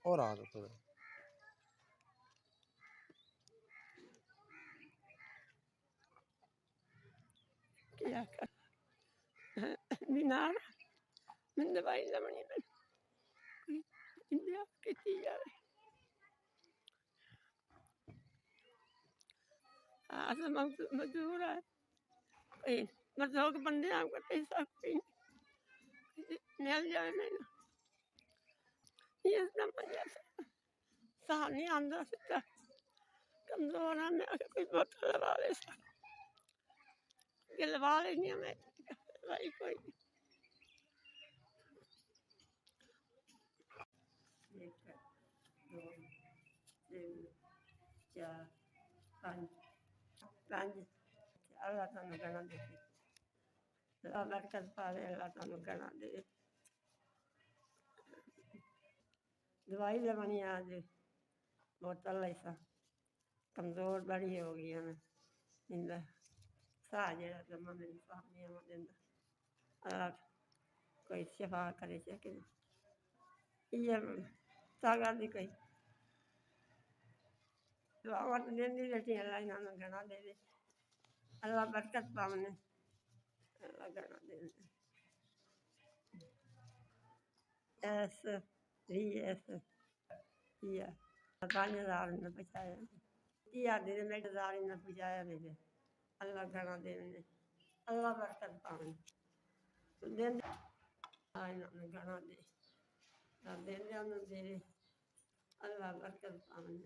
और आ दो थोड़ा। क्या कर बीमार मैं दवाई लवनी इंडिया की जाए आज मजदूर है कोई मजदूर के बंदे आपका पैसा कोई मिल जाए नहीं ये इतना मजा साह नहीं आंदा सीधा कमजोर है मैं कोई बोतल लगा ले लगा लेनी है मैं दवाई कोई एक दो तीन चार पाँच पाँच अल्लाह तुहानू गणा दे अल्लाह बरकत पावे अल्लाह तुहानू गणा दे दवाई लवनी आज बोतल ऐसा कमजोर बड़ी हो गई है मैं इंदा साह जरा जमा मेरी साह नहीं आवा देंदा अल्लाह कोई शिफा करे कि ये ताकत दी कोई दुआवां तो देंदी रहती अल्लाह इन्हां गणा दे अल्लाह बरकत पावने अल्लाह गणा दे एस री एस या 5000 ने बचाया या दे मेरे 1000 ने बचाया मेरे अल्लाह गणा दे अल्लाह बरकत पावे देंदे इन्हां गणा दे देंदे दे अल्लाह बरकत पावे